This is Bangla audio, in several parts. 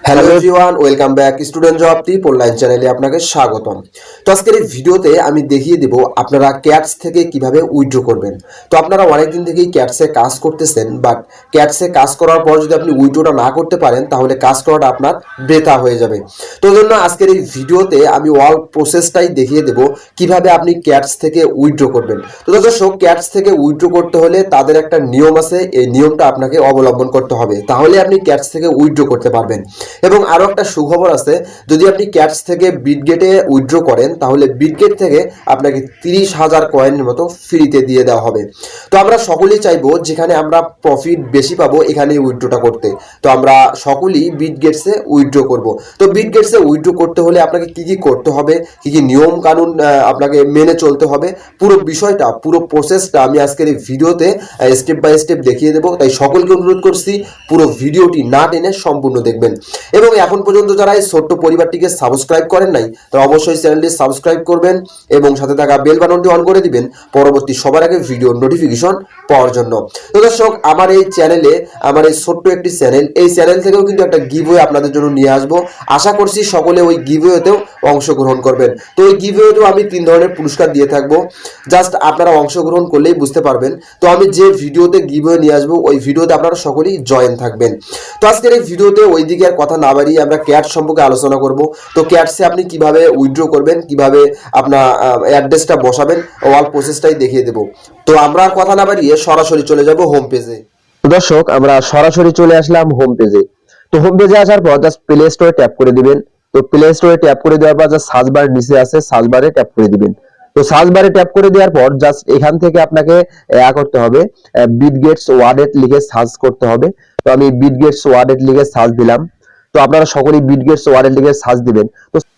Hello everyone, welcome back student job tip online চ্যানেলে আপনাকে স্বাগতম। তো আজকের এই ভিডিওতে আমি দেখিয়ে দেব আপনারা ক্যাটস থেকে কিভাবে উইথড্র করবেন। তো আপনারা অনেকদিন থেকেই ক্যাটসে কাজ করতেছেন, বাট ক্যাটসে কাজ করার পর যদি আপনি উইথড্রটা না করতে পারেন তাহলে কাজ করাটা আপনার বৃথা হয়ে যাবে। তো এই জন্য আজকের এই ভিডিওতে আমি অল প্রসেসটাই দেখিয়ে দেব কিভাবে আপনি ক্যাটস থেকে উইথড্র করবেন। তো দর্শক, ক্যাটস থেকে উইথড্র করতে হলে তাদের একটা নিয়ম আছে, এই নিয়মটা আপনাকে অবলম্বন করতে হবে, তাহলে আপনি ক্যাটস থেকে উইথড্র করতে পারবেন। এবং আরো একটা সুখবর আছে, যদি আপনি ক্যাটস থেকে বিটগেটে উইথড্র করেন তাহলে বিটগেট থেকে আপনাকে 30,000 কয়েনের মতো ফ্রিতে দিয়ে দেওয়া হবে। তো আমরা সকলেই চাইবো যেখানে আমরা প্রফিট বেশি পাবো এখানে উইথড্রটা করতে। তো আমরা সকলেই বিটগেটসে উইথড্র করব। তো বিটগেটসে উইথড্র করতে হলে আপনাকে কি কি করতে হবে, কি কি নিয়ম কানুন আপনাকে মেনে চলতে হবে, পুরো বিষয়টা, পুরো প্রসেসটা আমি আজকের এই ভিডিওতে স্টেপ বাই স্টেপ দেখিয়ে দেবো। তাই সকলকে অনুরোধ করছি পুরো ভিডিওটি না টেনে সম্পূর্ণ দেখবেন। এবং এখন পর্যন্ত যারা এই ছোট্ট পরিবারটিকে সাবস্ক্রাইব করেন নাই তারা অবশ্যই চ্যানেলটি সাবস্ক্রাইব করবেন এবং সাথে থাকা বেল বাটনটি অন করে দিবেন পরবর্তী সবার আগে ভিডিও নোটিফিকেশন পাওয়ার জন্য। তো দর্শক, আমার এই চ্যানেলে, আমার এই ছোট্ট একটি চ্যানেল, এই চ্যানেল থেকেও কিন্তু একটা গিভওয়ে আপনাদের জন্য নিয়ে আসবো। আশা করছি সকলে ওই গিভওয়েতেও অংশগ্রহণ করবেন। তো ওই গিভওয়েতেও আমি 3 ধরনের পুরস্কার দিয়ে থাকবো, জাস্ট আপনারা অংশগ্রহণ করলেই বুঝতে পারবেন। তো আমি যে ভিডিওতে গিভওয়ে নিয়ে আসবো ওই ভিডিওতে আপনারা সকলেই জয়েন থাকবেন। তো আজকের এই ভিডিওতে ওইদিকে আর কথা না বাড়িয়ে আমরা ক্যাট সম্পর্কে আলোচনা করব। তো ক্যাটসে আপনি কিভাবে উইথড্র করবেন, কিভাবে আপনার অ্যাড্রেসটা বসাবেন, অল প্রসেসটাই দেখিয়ে দেব। তো আমরা আর কথা না বাড়িয়ে সরাসরি চলে যাব হোম পেজে। দর্শক, আমরা সরাসরি চলে আসলাম হোম পেজে। তো হোম পেজে আসার পর জাস্ট প্লে স্টোরে ট্যাপ করে দিবেন। তো প্লে স্টোরে ট্যাপ করে দেওয়ার পর জাস্ট সার্চ বার নিচে আছে, সার্চ বারে ট্যাপ করে দিবেন। তো সার্চ বারে ট্যাপ করে দেওয়ার পর জাস্ট এখান থেকে আপনাকে করতে হবে, বিটগেটস ওয়ালেট লিখে সার্চ করতে হবে। তো আমি বিটগেটস ওয়ালেট লিখে সার্চ দিলাম। তো আপনারা সকলেই বিটগেটস ওয়ালেট লিখে সার্চ দিবেন।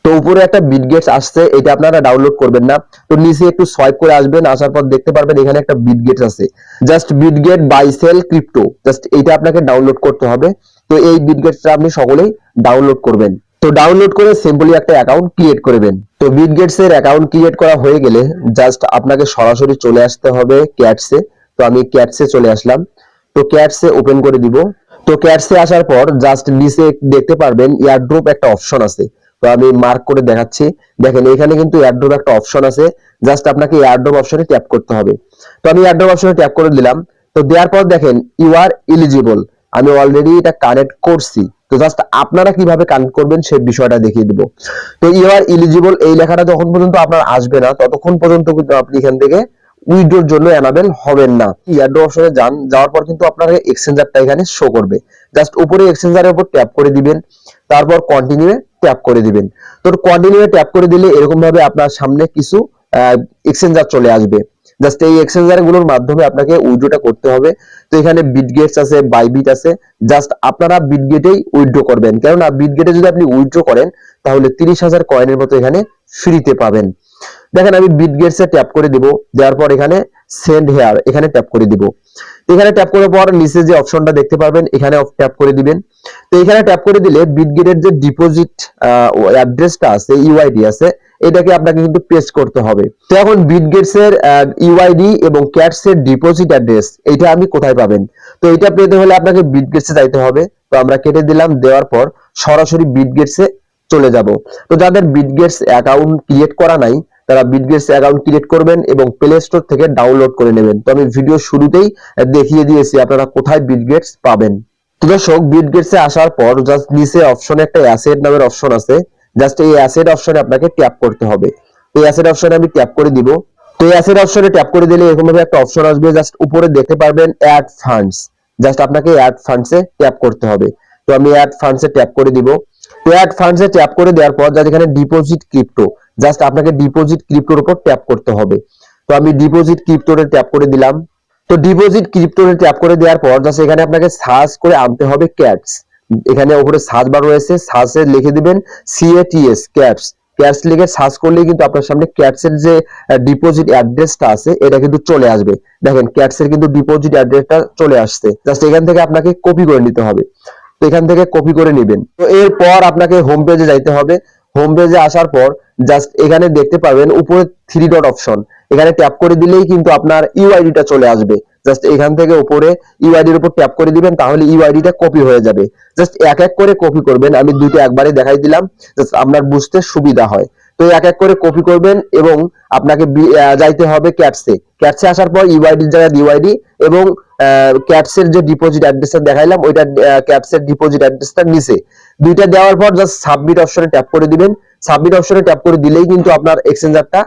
তো উপরে একটা বিটগেটস আসছে, এটা আপনারা ডাউনলোড করবেন না। তো নিচে একটু সোয়াইপ করে আসবেন, আসার পর দেখতে পারবেন এখানে একটা বিটগেটস আছে, just Bitget buy sell crypto, just এইটা আপনাকে ডাউনলোড করতে হবে। তো এই বিটগেটসটা আপনি সকলেই ডাউনলোড করবেন। তো ডাউনলোড করে সিম্পলি একটা অ্যাকাউন্ট ক্রিয়েট করবেন। তো বিটগেটস এর অ্যাকাউন্ট ক্রিয়েট করা হয়ে গেলে জাস্ট আপনাকে সরাসরি চলে আসতে হবে ক্যাটসে। তো আমি ক্যাটসে চলে আসলাম। তো ক্যাটসে ওপেন করে দিব। তো ক্যাটসে আসার পর জাস্ট নিচে দেখতে পারবেন এয়ারড্রপ একটা অপশন আছে। তো আমি মার্ক করে দেখাচ্ছি, দেখেন এখানে কিন্তু এয়ারড্রপ একটা অপশন আছে, জাস্ট আপনাকে এয়ারড্রপ অপশনে ট্যাপ করতে হবে। তো আমি এয়ারড্রপ অপশনে ট্যাপ করে দিলাম। তো দেওয়ার পর দেখেন ইউ আর এলিজিবল, আমি অলরেডি এটা কানেক্ট করছি। তো জাস্ট আপনারা কিভাবে কানেক্ট করবেন সেই বিষয়টা দেখিয়ে দিব। তো ইউ আর এলিজিবল এই লেখাটা যখন পর্যন্ত আপনার আসবে না ততক্ষণ পর্যন্ত কিন্তু আপনি এখান থেকে উইথড্রোর জন্য এনাবেল হবেন না। এয়ারড্রপ অপশনে যাওয়ার পর কিন্তু আপনার এক্সচেঞ্জারটা এখানে শো করবে, জাস্ট উপরে এক্সচেঞ্জারের উপর ট্যাপ করে দিবেন, তারপর কন্টিনিউ ট্যাপ করে দিবেন। তো কন্টিনিউ ট্যাপ করে দিলে এরকম ভাবে আপনার সামনে কিছু এক্সচেঞ্জার চলে আসবে, জাস্ট এই এক্সচেঞ্জার গুলোর মাধ্যমে আপনাকে উইথড্রটা করতে হবে। তো এখানে বিটগেটস আছে, বাইবিট আছে, জাস্ট আপনারা বিটগেটেই উইথড্র করবেন, কেননা বিটগেটে যদি আপনি উইথড্র করেন তাহলে 30,000 কয়েনের মতো এখানে ফ্রিতে পাবেন। দেখেন আমি বিটগেটস এ ট্যাপ করে দিব, দেওয়ার পর এখানে সেন্ড হেয়ার এখানে ট্যাপ করে দিব। এখানে ট্যাপ করার পর নিচে যে অপশনটা দেখতে পারবেন এখানে ট্যাপ করে দিবেন। তো এখানে ট্যাপ করে দিলে বিটগেটের যে ডিপোজিট অ্যাড্রেসটা আছে, ইউআইডি আছে, এটাকে আপনাকে কিন্তু পেস্ট করতে হবে। তো এখন বিটগেটস এর ইউআইডি এবং ক্যাটস এর ডিপোজিট অ্যাড্রেস এটা আমি কোথায় পাবেন? তো এটা পেতে হলে আপনাকে বিটগেটস এ যাইতে হবে। তো আমরা কেটে দিলাম, দেওয়ার পর সরাসরি বিটগেটস এ চলে যাব। তো যাদের বিটগেটস অ্যাকাউন্ট ক্রিয়েট করা নাই তারা বিটগেটস অ্যাকাউন্ট ক্রিয়েট করবেন এবং প্লে স্টোর থেকে ডাউনলোড করে নেবেন। তো আমি ভিডিও শুরুতেই দেখিয়ে দিয়েছি আপনারা কোথায় বিটগেটস পাবেন। তো দর্শক, বিটগেটস এ আসার পর জাস্ট নিচে অপশনে একটা অ্যাসেট নামের অপশন আছে, জাস্ট এই অ্যাসেট অপশনে আপনাকে ট্যাপ করতে হবে। তো এই অ্যাসেট অপশনে আমি ট্যাপ করে দিব। তো এই অ্যাসেট অপশনে ট্যাপ করে দিলে এরকম ভাবে একটা অপশন আসবে, জাস্ট উপরে দেখতে পারবেন অ্যাড ফান্ডস, জাস্ট আপনাকে অ্যাড ফান্ডসে ট্যাপ করতে হবে। তো আমি অ্যাড ফান্ডসে ট্যাপ করে দিব। তো অ্যাড ফান্ডসে ট্যাপ করে দেওয়ার পর যার এখানে ডিপোজিট ক্রিপ্টো, জাস্ট আপনাকে ডিপোজিট ক্রিপ্টোর উপর ট্যাপ করতে হবে। তো আমি ডিপোজিট ক্রিপ্টোতে ট্যাপ করে দিলাম। তো ডিপোজিট ক্রিপ্টোতে ট্যাপ করে দেওয়ার পর জাস্ট এখানে আপনাকে সার্চ করে আনতে হবে ক্যাটস। এখানে উপরে সার্চ বার রয়েছে, সার্চে লিখে দিবেন CATS ক্যাটস। ক্যাটস লিখে সার্চ করলেই কিন্তু আপনার সামনে ক্যাটস এর যে ডিপোজিট অ্যাড্রেসটা আছে এটা কিন্তু চলে আসবে। দেখেন ক্যাটস এর কিন্তু ডিপোজিট অ্যাড্রেসটা চলে আসছে, জাস্ট এখান থেকে আপনাকে কপি করে নিতে হবে। তো এখান থেকে কপি করে নেবেন। তো এরপর আপনাকে হোম পেজে যাইতে হবে। হোম পেজে আসার পর জাস্ট এখানে দেখতে পাবেন উপরে 3 ডট অপশন, এখানে ট্যাপ করে দিলেই কিন্তু আপনার ইউআইডিটা চলে আসবে। জাস্ট এখান থেকে উপরে ইউআইডির উপর ট্যাপ করে দিবেন, তাহলে ইউআইডিটা কপি হয়ে যাবে। জাস্ট এক এক করে কপি করবেন, আমি দুইটা একবারে দেখাই দিলাম জাস্ট আপনার বুঝতে সুবিধা হয়। তো এক এক করে কপি করবেন এবং আপনাকে যাইতে হবে ক্যাটসে। ক্যাটসে আসার পর ইউআইডির জায়গায় ইউআইডি এবং ক্যাটসের যে ডিপোজিট অ্যাড্রেসটা দেখাইলাম ওইটা ক্যাটসের ডিপোজিট অ্যাড্রেসটা নিচে দুইটা দেওয়ার পর জাস্ট সাবমিট অপশনে ট্যাপ করে দিবেন। সাবমিট অপশনে ট্যাপ করে দিলেই কিন্তু আপনার এক্সচেঞ্জারটা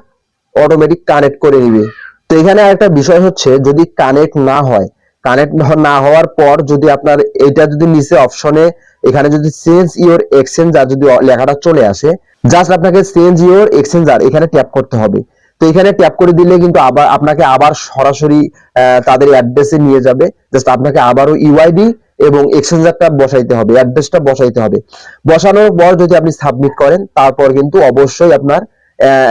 অটোমেটিক কানেক্ট করে নিবে। তো এখানে আরেকটা বিষয় হচ্ছে, যদি কানেক্ট না হয়, কানেক্ট না হওয়ার পর যদি আপনার এটা যদি নিচে অপশনে এখানে যদি চেঞ্জ ইওর এক্সচেঞ্জার যদি লেখাটা চলে আসে, জাস্ট আপনাকে চেঞ্জ ইওর এক্সচেঞ্জার এখানে ট্যাপ করতে হবে। তো এখানে ট্যাপ করে দিলে কিন্তু আবার আপনাকে আবার সরাসরি তাদের অ্যাড্রেসে নিয়ে যাবে। জাস্ট আপনাকে আবারও ইউআইডি এবং এক্সচেঞ্জারটা বসাইতে হবে, অ্যাড্রেসটা বসাইতে হবে। বসানোর পর যদি আপনি সাবমিট করেন, তারপর কিন্তু অবশ্যই আপনার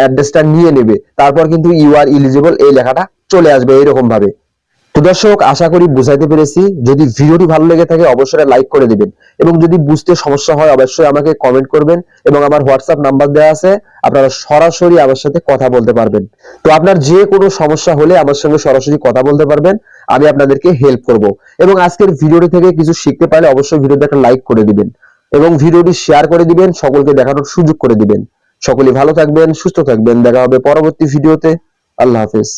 অ্যাড্রেসটা নিয়ে নেবে, তারপর কিন্তু ইউ আর এলিজিবল এই লেখাটা চলে আসবে এরকম ভাবে। তো দর্শক, আশা করি বুঝাইতে পেরেছি। যদি ভিডিওটি ভালো লেগে থাকে অবশ্যই লাইক করে দিবেন এবং যদি বুঝতে সমস্যা হয় অবশ্যই আমাকে কমেন্ট করবেন এবং আমার হোয়াটসঅ্যাপ নাম্বার দেওয়া আছে, আপনারা সরাসরি আমার সাথে কথা বলতে পারবেন। তো আপনার যে কোনো সমস্যা হলে আমার সঙ্গে সরাসরি কথা বলতে পারবেন, আমি আপনাদেরকে হেল্প করব। এবং আজকের ভিডিওটি থেকে কিছু শিখতে পারলে অবশ্যই ভিডিওতে একটা লাইক করে দিবেন এবং ভিডিওটি শেয়ার করে দিবেন, সকলকে দেখানোর সুযোগ করে দিবেন। সকলেই ভালো থাকবেন, সুস্থ থাকবেন, দেখা হবে পরবর্তী ভিডিওতে। আল্লাহ হাফেজ।